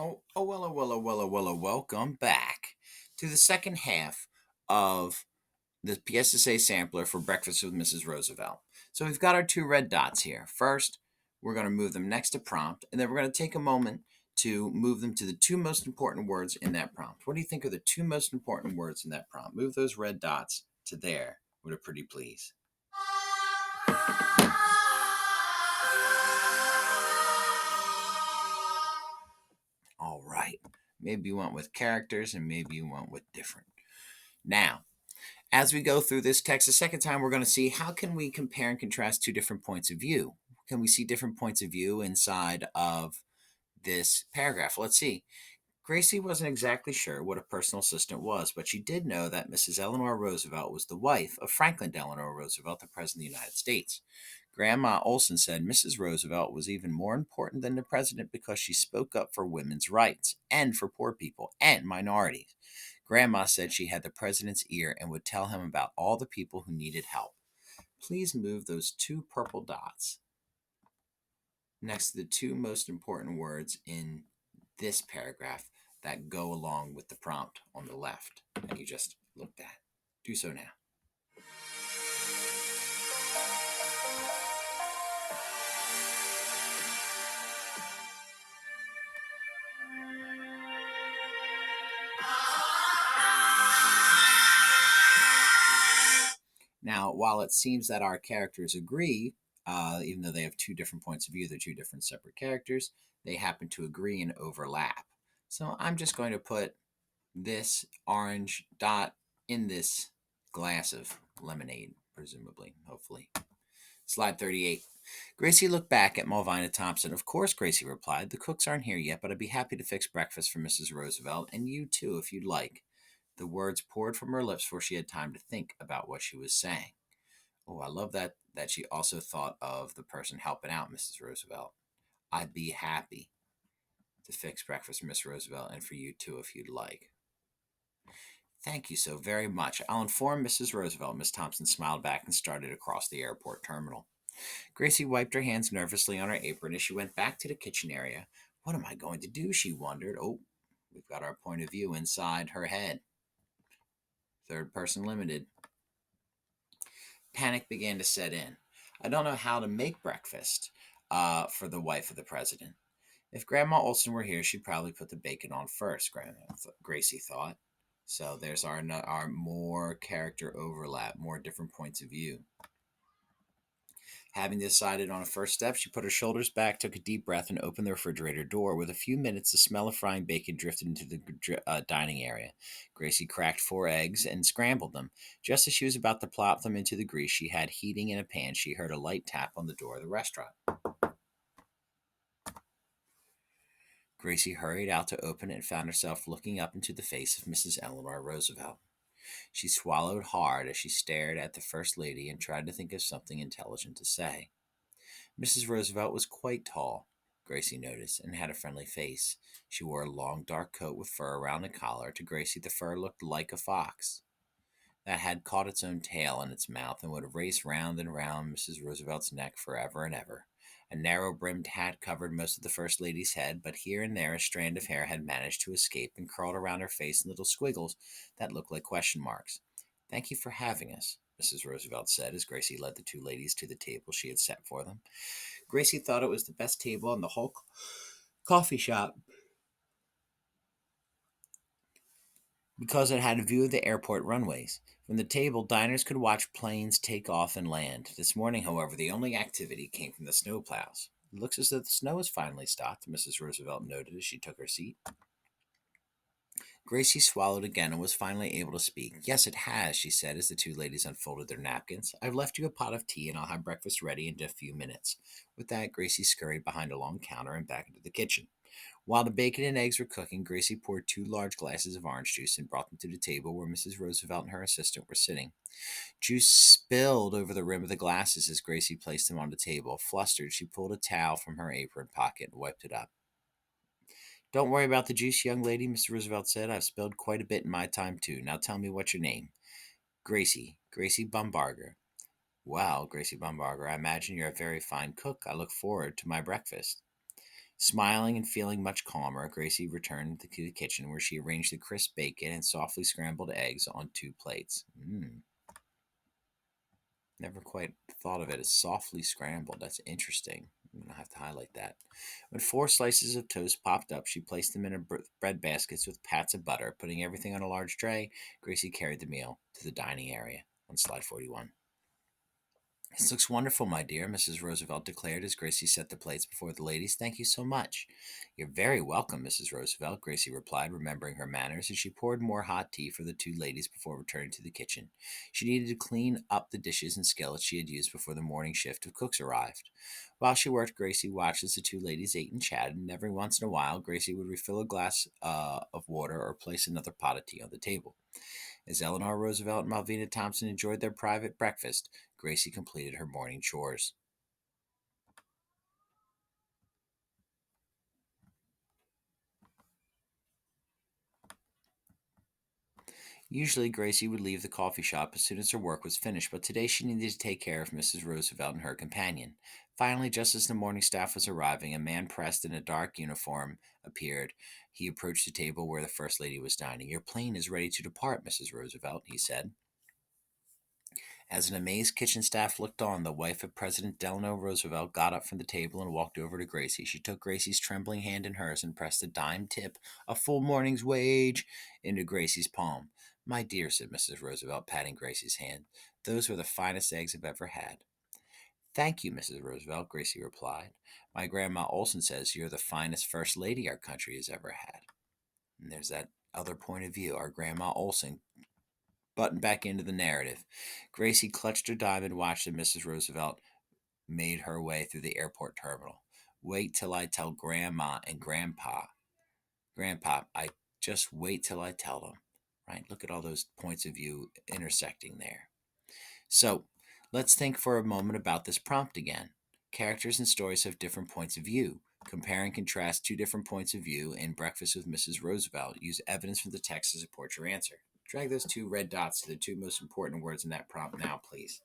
Welcome back to the second half of the PSSA sampler for Breakfast with Mrs. Roosevelt. So we've got our two red dots here. First, we're going to move them next to prompt, and then we're going to take a moment to move them to the two most important words in that prompt. What do you think are the two most important words in that prompt? Move those red dots to there. Would it pretty please? All right. Maybe you went with characters and maybe you went with different. Now, as we go through this text a second time, we're going to see how can we compare and contrast two different points of view. Can we see different points of view inside of this paragraph? Let's see. Gracie wasn't exactly sure what a personal assistant was, but she did know that Mrs. Eleanor Roosevelt was the wife of Franklin Delano Roosevelt, the President of the United States. Grandma Olson said Mrs. Roosevelt was even more important than the president because she spoke up for women's rights and for poor people and minorities. Grandma said she had the president's ear and would tell him about all the people who needed help. Please move those two purple dots next to the two most important words in this paragraph that go along with the prompt on the left that you just looked at. Do so now. Now, while it seems that our characters agree, even though they have two different points of view, they're two different separate characters, they happen to agree and overlap. So I'm just going to put this orange dot in this glass of lemonade, presumably, hopefully. Slide 38. Gracie looked back at Malvina Thompson. Of course, Gracie replied. The cooks aren't here yet, but I'd be happy to fix breakfast for Mrs. Roosevelt, and you too, if you'd like. The words poured from her lips before she had time to think about what she was saying. Oh, I love that she also thought of the person helping out Mrs. Roosevelt. I'd be happy to fix breakfast for Miss Roosevelt and for you too if you'd like. Thank you so very much. I'll inform Mrs. Roosevelt. Miss Thompson smiled back and started across the airport terminal. Gracie wiped her hands nervously on her apron as she went back to the kitchen area. What am I going to do? She wondered. Oh, we've got our point of view inside her head. Third person limited. Panic began to set in. I don't know how to make breakfast for the wife of the president. If Grandma Olson were here, she'd probably put the bacon on first, Gracie thought. So there's our more character overlap, more different points of view. Having decided on a first step, she put her shoulders back, took a deep breath, and opened the refrigerator door. With a few minutes, the smell of frying bacon drifted into the dining area. Gracie cracked 4 eggs and scrambled them. Just as she was about to plop them into the grease she had heating in a pan, she heard a light tap on the door of the restaurant. Gracie hurried out to open it and found herself looking up into the face of Mrs. Eleanor Roosevelt. She swallowed hard as she stared at the First Lady and tried to think of something intelligent to say. Mrs. Roosevelt was quite tall, Gracie noticed, and had a friendly face. She wore a long dark coat with fur around the collar. To Gracie, the fur looked like a fox that had caught its own tail in its mouth and would race round and round Mrs. Roosevelt's neck forever and ever. A narrow brimmed hat covered most of the First Lady's head, but here and there a strand of hair had managed to escape and curled around her face in little squiggles that looked like question marks. Thank you for having us, Mrs. Roosevelt said as Gracie led the two ladies to the table she had set for them. Gracie thought it was the best table in the whole coffee shop because it had a view of the airport runways. From the table, diners could watch planes take off and land. This morning, however, the only activity came from the snowplows. It looks as though the snow has finally stopped, Mrs. Roosevelt noted as she took her seat. Gracie swallowed again and was finally able to speak. Yes, it has, she said as the two ladies unfolded their napkins. I've left you a pot of tea and I'll have breakfast ready in a few minutes. With that, Gracie scurried behind a long counter and back into the kitchen. While the bacon and eggs were cooking, Gracie poured 2 large glasses of orange juice and brought them to the table where Mrs. Roosevelt and her assistant were sitting. Juice spilled over the rim of the glasses as Gracie placed them on the table. Flustered, she pulled a towel from her apron pocket and wiped it up. Don't worry about the juice, young lady, Mr. Roosevelt said. I've spilled quite a bit in my time, too. Now tell me what's your name. Gracie Bumbarger. Well, Gracie Bumbarger, I imagine you're a very fine cook. I look forward to my breakfast. Smiling and feeling much calmer, Gracie returned to the kitchen where she arranged the crisp bacon and softly scrambled eggs on two plates. Never quite thought of it as softly scrambled. That's interesting. I'm going to have to highlight that. When four slices of toast popped up, she placed them in bread baskets with pats of butter. Putting everything on a large tray, Gracie carried the meal to the dining area on slide 41. This looks wonderful, my dear, Mrs. Roosevelt declared as Gracie set the plates before the ladies. Thank you so much. You're very welcome, Mrs. Roosevelt, Gracie replied, remembering her manners, as she poured more hot tea for the two ladies before returning to the kitchen. She needed to clean up the dishes and skillets she had used before the morning shift of cooks arrived. While she worked, Gracie watched as the two ladies ate and chatted, and every once in a while, Gracie would refill a glass of water or place another pot of tea on the table. As Eleanor Roosevelt and Malvina Thompson enjoyed their private breakfast, Gracie completed her morning chores. Usually, Gracie would leave the coffee shop as soon as her work was finished, but today she needed to take care of Mrs. Roosevelt and her companion. Finally, just as the morning staff was arriving, a man pressed in a dark uniform appeared. He approached the table where the First Lady was dining. Your plane is ready to depart, Mrs. Roosevelt, he said. As an amazed kitchen staff looked on, the wife of President Delano Roosevelt got up from the table and walked over to Gracie. She took Gracie's trembling hand in hers and pressed a dime tip, a full morning's wage, into Gracie's palm. My dear, said Mrs. Roosevelt, patting Gracie's hand, those were the finest eggs I've ever had. Thank you, Mrs. Roosevelt, Gracie replied. My grandma Olson says you're the finest first lady our country has ever had. And there's that other point of view. Our grandma Olson buttoned back into the narrative. Gracie clutched her dime and watched as Mrs. Roosevelt made her way through the airport terminal. Wait till I tell Grandma and Grandpa, I just wait till I tell them. Right? Look at all those points of view intersecting there. So let's think for a moment about this prompt again. Characters and stories have different points of view. Compare and contrast two different points of view in Breakfast with Mrs. Roosevelt. Use evidence from the text to support your answer. Drag those two red dots to the two most important words in that prompt now, please.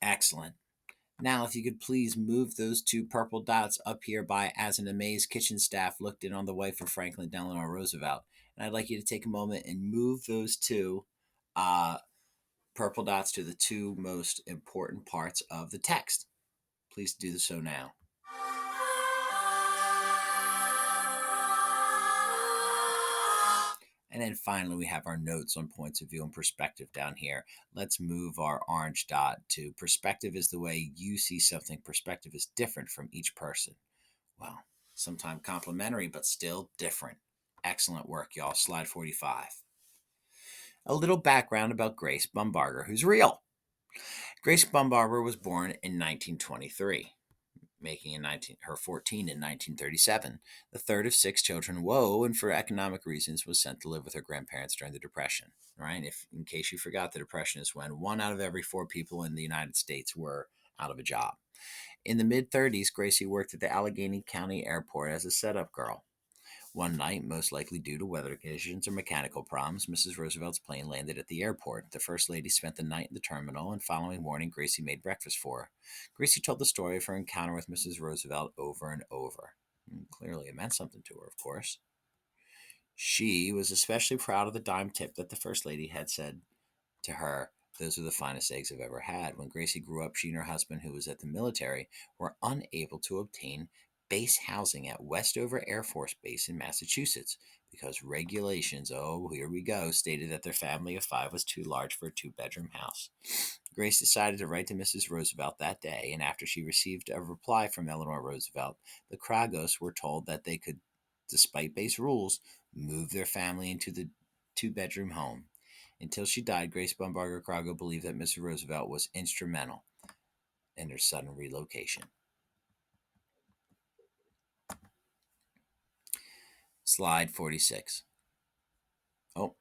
Excellent. Now, if you could please move those two purple dots up here by as an amazed kitchen staff looked in on the wife of Franklin Delano Roosevelt. And I'd like you to take a moment and move those two uh, purple dots to the two most important parts of the text. Please do so now. And then finally, we have our notes on points of view and perspective down here. Let's move our orange dot to perspective is the way you see something. Perspective is different from each person. Well, sometimes complementary, but still different. Excellent work, y'all. Slide 45. A little background about Grace Bumbarger, who's real. Grace Bumbarger was born in 1923, making her 14 in 1937, the third of six children. Whoa, and for economic reasons was sent to live with her grandparents during the Depression. Right? If in case you forgot, the Depression is when one out of every four people in the United States were out of a job. In the mid 30s, Gracie worked at the Allegheny County Airport as a setup girl. One night, most likely due to weather conditions or mechanical problems, Mrs. Roosevelt's plane landed at the airport. The First Lady spent the night in the terminal, and following morning, Gracie made breakfast for her. Gracie told the story of her encounter with Mrs. Roosevelt over and over. Clearly, it meant something to her, of course. She was especially proud of the dime tip that the First Lady had said to her, those are the finest eggs I've ever had. When Gracie grew up, she and her husband, who was at the military, were unable to obtain base housing at Westover Air Force Base in Massachusetts because regulations, oh, here we go, stated that their family of five was too large for a two-bedroom house. Grace decided to write to Mrs. Roosevelt that day, and after she received a reply from Eleanor Roosevelt, the Kragos were told that they could, despite base rules, move their family into the two-bedroom home. Until she died, Grace Bumbarger Krago believed that Mrs. Roosevelt was instrumental in her sudden relocation. Slide 46. Oh,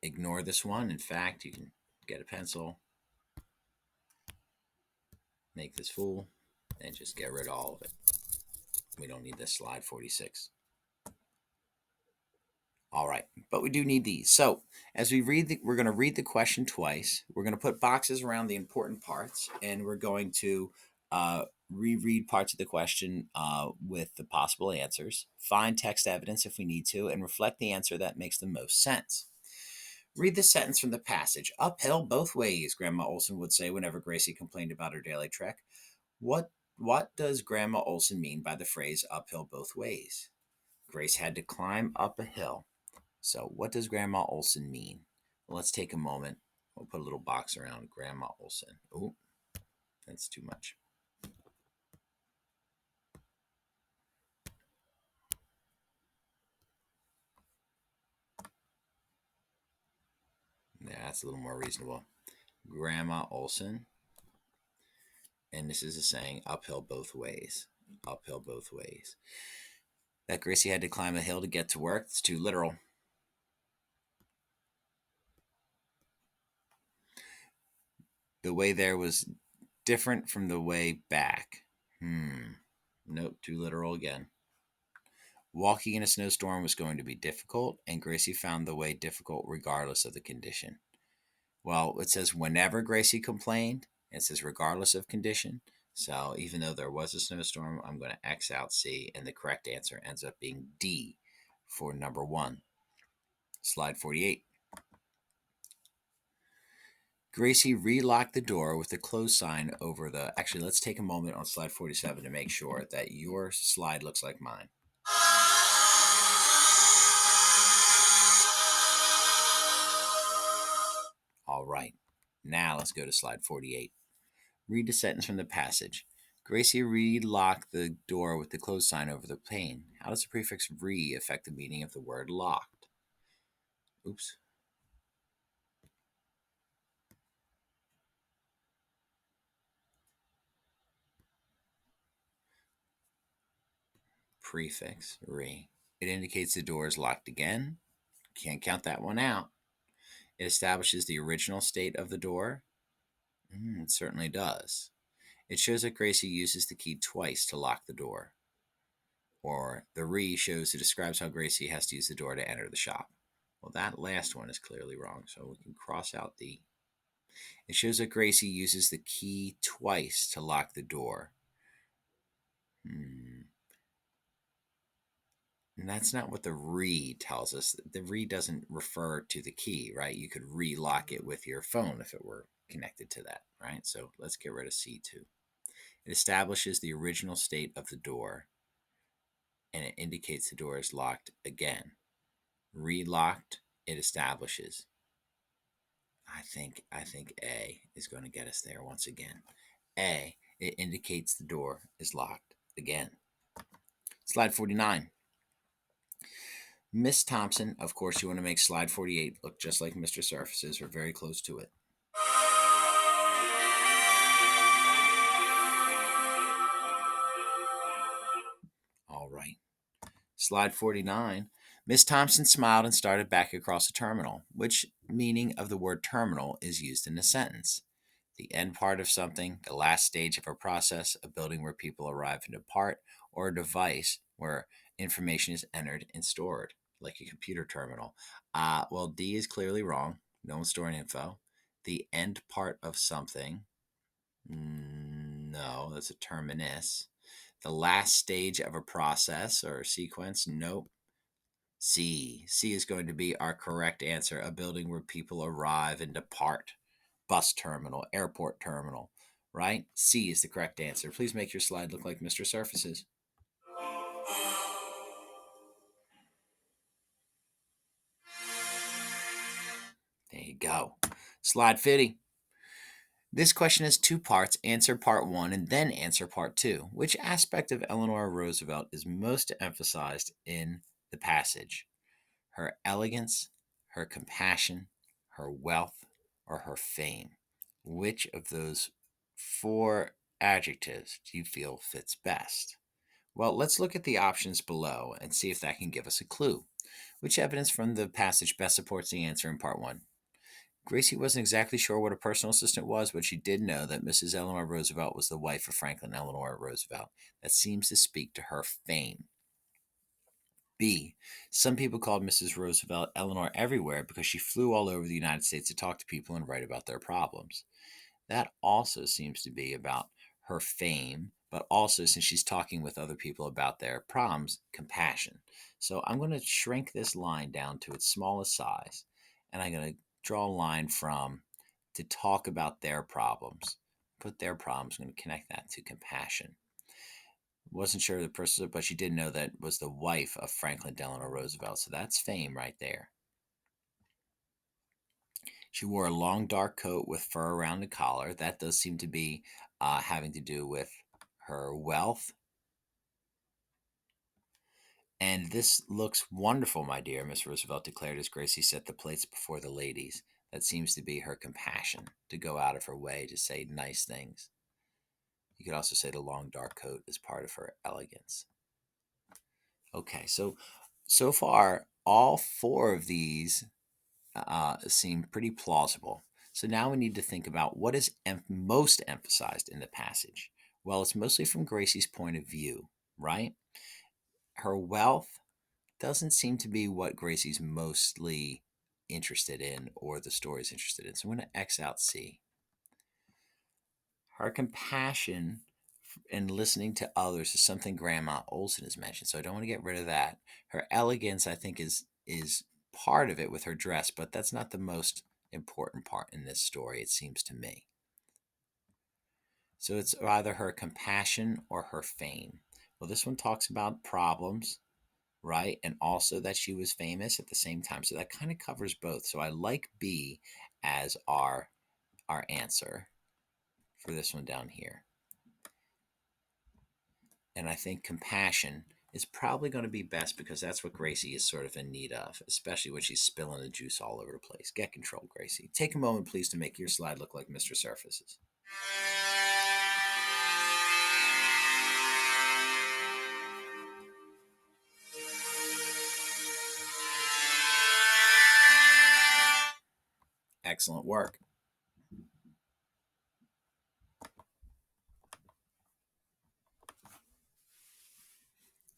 ignore this one. In fact, you can get a pencil, make this full, and just get rid of all of it. We don't need this slide 46. All right, but we do need these. So as we read, we're going to read the question twice. We're going to put boxes around the important parts, and we're going to reread parts of the question with the possible answers, find text evidence if we need to, and reflect the answer that makes the most sense. Read the sentence from the passage. Uphill both ways, Grandma Olson would say whenever Gracie complained about her daily trek. What what does Grandma Olson mean by the phrase uphill both ways? Grace had to climb up a hill. So, what does Grandma Olson mean? Well, let's take a moment. We'll put a little box around Grandma Olson. Oh, that's too much. Yeah, that's a little more reasonable. Grandma Olson, and this is a saying uphill both ways. Uphill both ways. That Gracie had to climb a hill to get to work. It's too literal. The way there was different from the way back. Nope, too literal again. Walking in a snowstorm was going to be difficult, and Gracie found the way difficult regardless of the condition. Well, it says whenever Gracie complained, it says regardless of condition. So even though there was a snowstorm, I'm going to X out C, and the correct answer ends up being D for number 1. Slide 48. Gracie relocked the door with the close sign over the. Actually, let's take a moment on slide 47 to make sure that your slide looks like mine. All right. Now let's go to slide 48. Read the sentence from the passage. Gracie relocked the door with the close sign over the pane. How does the prefix re affect the meaning of the word locked? Oops. Prefix re. It indicates the door is locked again. Can't count that one out. It establishes the original state of the door. It certainly does. It shows that Gracie uses the key twice to lock the door. Or the re shows it describes how Gracie has to use the door to enter the shop. Well, that last one is clearly wrong, so we can cross out the. It shows that Gracie uses the key twice to lock the door. And that's not what the re tells us. The re doesn't refer to the key, right? You could relock it with your phone if it were connected to that, right? So let's get rid of C2. It establishes the original state of the door, and it indicates the door is locked again. Relocked, it establishes. I think A is going to get us there once again. A, it indicates the door is locked again. Slide 49. Miss Thompson, of course, you want to make slide 48 look just like Mr. Surface's or very close to it. All right. Slide 49. Miss Thompson smiled and started back across the terminal. Which meaning of the word terminal is used in the sentence? The end part of something, the last stage of a process, a building where people arrive and depart, or a device where information is entered and stored, like a computer terminal. Well, D is clearly wrong. No one's storing info. The end part of something. No, that's a terminus. The last stage of a process or a sequence. Nope. C. C is going to be our correct answer. A building where people arrive and depart. Bus terminal, airport terminal, right? C is the correct answer. Please make your slide look like Mr. Surface's. There you go. Slide 50. This question has 2 parts. Answer part 1 and then answer part 2. Which aspect of Eleanor Roosevelt is most emphasized in the passage? Her elegance, her compassion, her wealth, or her fame? Which of those 4 adjectives do you feel fits best? Well, let's look at the options below and see if that can give us a clue. Which evidence from the passage best supports the answer in part 1? Gracie wasn't exactly sure what a personal assistant was, but she did know that Mrs. Eleanor Roosevelt was the wife of Franklin Eleanor Roosevelt. That seems to speak to her fame. B. Some people called Mrs. Roosevelt Eleanor everywhere because she flew all over the United States to talk to people and write about their problems. That also seems to be about her fame, but also since she's talking with other people about their problems, compassion. So I'm going to shrink this line down to its smallest size, and I'm going to draw a line from to talk about their problems. Put their problems, I'm going to connect that to compassion. Wasn't sure of the person, but she did know that was the wife of Franklin Delano Roosevelt. So that's fame right there. She wore a long dark coat with fur around the collar. That does seem to be having to do with her wealth. And this looks wonderful, my dear, Miss Roosevelt declared as Gracie set the plates before the ladies. That seems to be her compassion, to go out of her way to say nice things. You could also say the long dark coat is part of her elegance. Okay, so far, all four of these seem pretty plausible. So now we need to think about what is most emphasized in the passage. Well, it's mostly from Gracie's point of view, right? Her wealth doesn't seem to be what Gracie's mostly interested in or the story's interested in. So I'm going to X out C. Her compassion and listening to others is something Grandma Olson has mentioned. So I don't want to get rid of that. Her elegance, I think, is part of it with her dress, but that's not the most important part in this story, it seems to me. So it's either her compassion or her fame. Well, this one talks about problems, right? And also that she was famous at the same time. So that kind of covers both. So I like B as our answer for this one down here. And I think compassion is probably going to be best because that's what Gracie is sort of in need of, especially when she's spilling the juice all over the place. Get control, Gracie. Take a moment, please, to make your slide look like Mr. Surface's. Excellent work.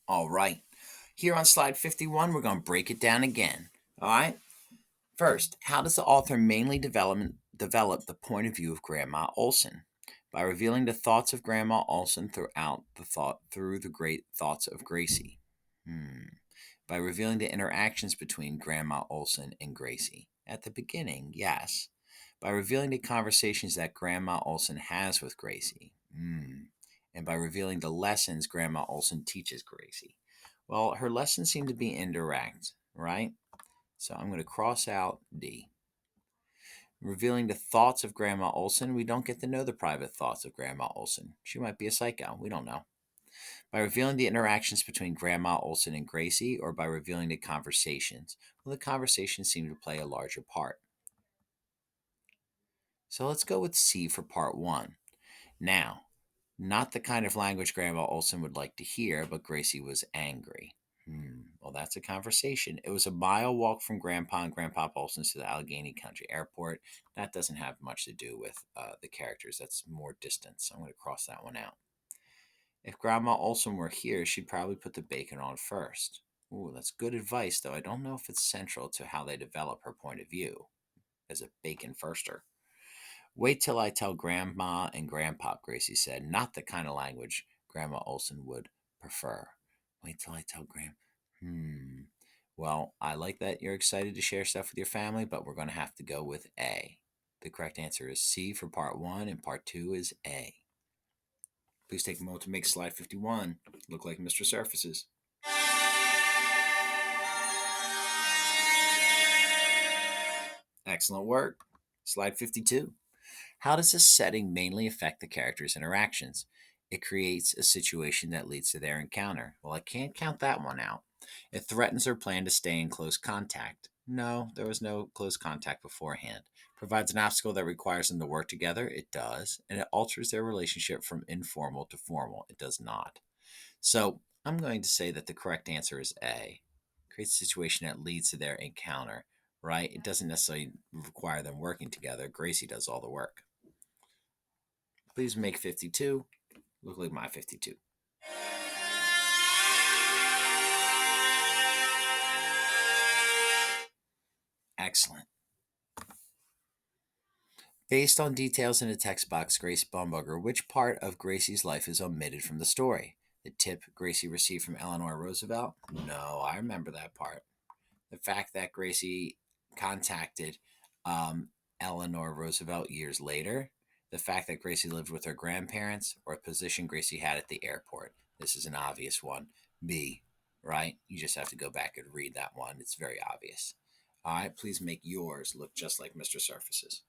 All right. Here on slide 51, we're going to break it down again. All right. First, how does the author mainly develop the point of view of Grandma Olson? By revealing the thoughts of Grandma Olson through the great thoughts of Gracie. By revealing the interactions between Grandma Olson and Gracie. At the beginning, yes. By revealing the conversations that Grandma Olson has with Gracie. And by revealing the lessons Grandma Olson teaches Gracie. Well, her lessons seem to be indirect, right? So I'm going to cross out D. Revealing the thoughts of Grandma Olson, we don't get to know the private thoughts of Grandma Olson. She might be a psycho. We don't know. By revealing the interactions between Grandma Olson and Gracie, or by revealing the conversations? Well, the conversations seem to play a larger part. So let's go with C for part one. Now, not the kind of language Grandma Olson would like to hear, but Gracie was angry. Well, that's a conversation. It was a mile walk from Grandpa and Grandpa Olson's to the Allegheny Country Airport. That doesn't have much to do with the characters. That's more distance. I'm going to cross that one out. If Grandma Olson were here, she'd probably put the bacon on first. Ooh, that's good advice, though I don't know if it's central to how they develop her point of view as a bacon firster. Wait till I tell Grandma and Grandpa, Gracie said, not the kind of language Grandma Olson would prefer. Wait till I tell Well, I like that you're excited to share stuff with your family, but we're going to have to go with A. The correct answer is C for part one, and part two is A. Please take a moment to make slide 51 look like Mr. Surface's. Excellent work. Slide 52. How does this setting mainly affect the characters' interactions? It creates a situation that leads to their encounter. Well, I can't count that one out. It threatens their plan to stay in close contact. No, there was no close contact beforehand. Provides an obstacle that requires them to work together. It does. And it alters their relationship from informal to formal. It does not. So I'm going to say that the correct answer is A. Creates a situation that leads to their encounter, right? It doesn't necessarily require them working together. Gracie does all the work. Please make 52 look like my 52. Excellent. Based on details in the text box, Grace Baumberger, which part of Gracie's life is omitted from the story? The tip Gracie received from Eleanor Roosevelt? No, I remember that part. The fact that Gracie contacted Eleanor Roosevelt years later, the fact that Gracie lived with her grandparents, or a position Gracie had at the airport. This is an obvious one. B, right? You just have to go back and read that one. It's very obvious. All right, please make yours look just like Mr. Surface's.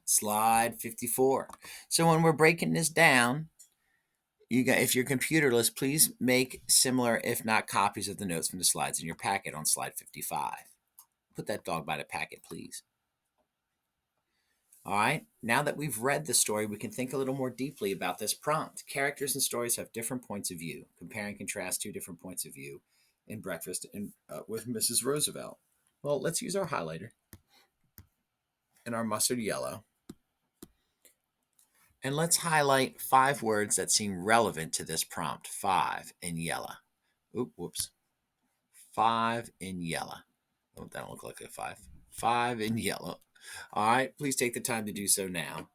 Slide 54. So when we're breaking this down, if you're computerless, please make similar, if not copies of the notes from the slides in your packet on slide 55. Put that dog by the packet, please. All right, now that we've read the story, we can think a little more deeply about this prompt. Characters and stories have different points of view. Compare and contrast two different points of view in Breakfast with Mrs. Roosevelt. Well, let's use our highlighter and our mustard yellow. And let's highlight 5 words that seem relevant to this prompt. 5 in yellow. Whoops. 5 in yellow. Oh, that don't look like a 5. 5 in yellow. All right, please take the time to do so now.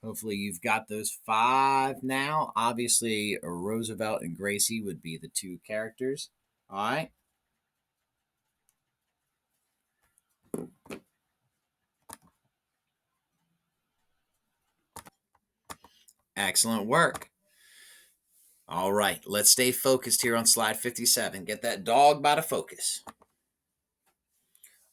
Hopefully you've got those 5 now. Obviously, Roosevelt and Gracie would be the 2 characters. All right. Excellent work. All right, let's stay focused here on slide 57. Get that dog by the focus.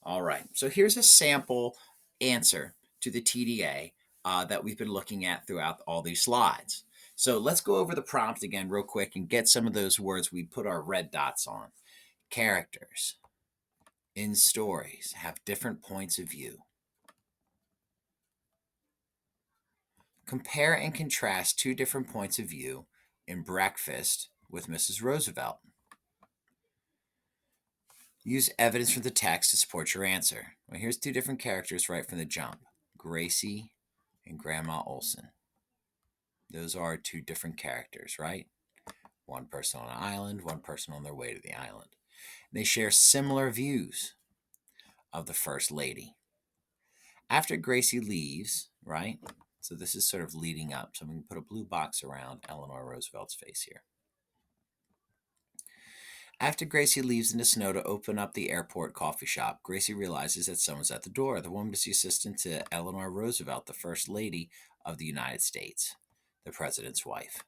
All right, so here's a sample answer to the TDA that we've been looking at throughout all these slides. So let's go over the prompt again real quick and get some of those words we put our red dots on. Characters in stories have different points of view. Compare and contrast two different points of view in Breakfast with Mrs. Roosevelt. Use evidence from the text to support your answer. Well, here's 2 different characters right from the jump. Gracie and Grandma Olson. Those are 2 different characters, right? One person on an island, one person on their way to the island. They share similar views of the First Lady. After Gracie leaves, right? So this is sort of leading up. So I'm going to put a blue box around Eleanor Roosevelt's face here. After Gracie leaves in the snow to open up the airport coffee shop, Gracie realizes that someone's at the door. The woman is the assistant to Eleanor Roosevelt, the First Lady of the United States, the president's wife.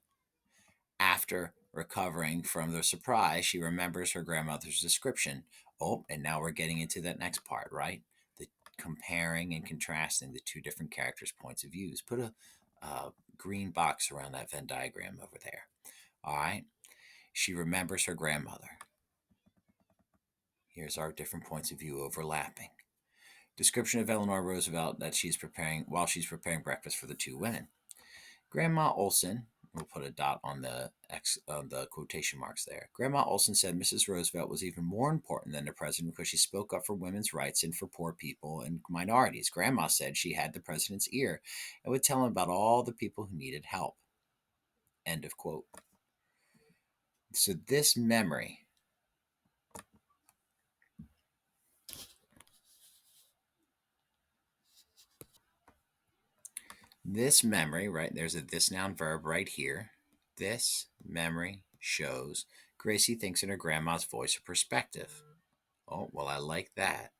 After recovering from the surprise, she remembers her grandmother's description. Oh, and now we're getting into that next part, right? The comparing and contrasting the 2 different characters' points of views. Put a green box around that Venn diagram over there. All right. She remembers her grandmother. Here's our different points of view overlapping. Description of Eleanor Roosevelt that she's preparing while she's preparing breakfast for the 2 women. Grandma Olson, we'll put a dot on the quotation marks there. Grandma Olson said Mrs. Roosevelt was even more important than the president because she spoke up for women's rights and for poor people and minorities. Grandma said she had the president's ear and would tell him about all the people who needed help. End of quote. So this memory right, there's a this noun verb right here. This memory shows Gracie thinks in her grandma's voice or perspective. Oh, well, I like that.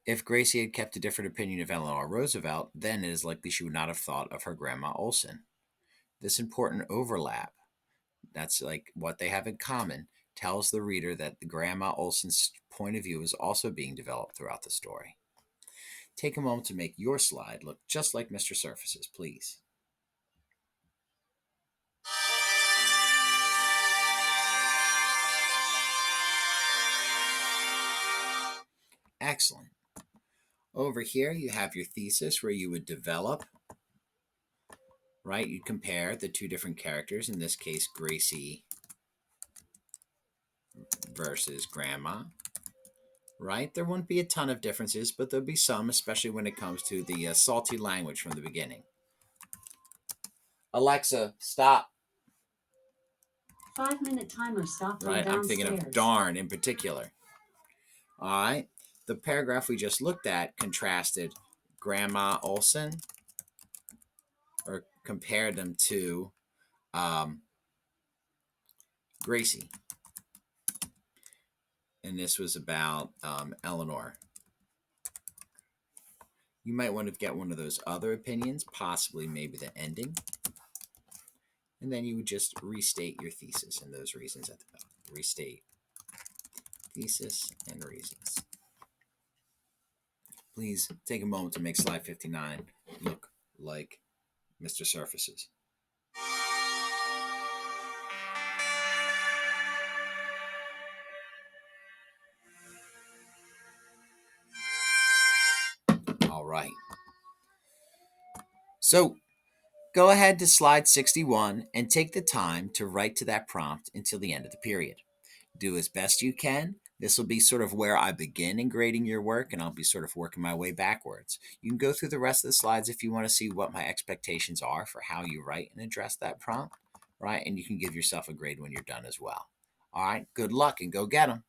If Gracie had kept a different opinion of Eleanor Roosevelt, then it is likely she would not have thought of her Grandma Olson. This important overlap, that's like what they have in common, tells the reader that the Grandma Olson's point of view is also being developed throughout the story. Take a moment to make your slide look just like Mr. Surface's, please. Excellent. Over here, you have your thesis where you would develop, right? You compare the two different characters, in this case, Gracie versus Grandma, right? There wouldn't be a ton of differences, but there'll be some, especially when it comes to the salty language from the beginning. Alexa, stop. 5-minute timer stopped right? downstairs. I'm thinking of darn in particular. All right. The paragraph we just looked at contrasted Grandma Olson, or compared them to Gracie. And this was about Eleanor. You might want to get one of those other opinions, possibly maybe the ending. And then you would just restate your thesis and those reasons at the bottom. Restate thesis and reasons. Please take a moment to make slide 59 look like Mr. Surface's. All right. So go ahead to slide 61 and take the time to write to that prompt until the end of the period. Do as best you can. This will be sort of where I begin in grading your work, and I'll be sort of working my way backwards. You can go through the rest of the slides if you want to see what my expectations are for how you write and address that prompt, right? And you can give yourself a grade when you're done as well. All right, good luck and go get them.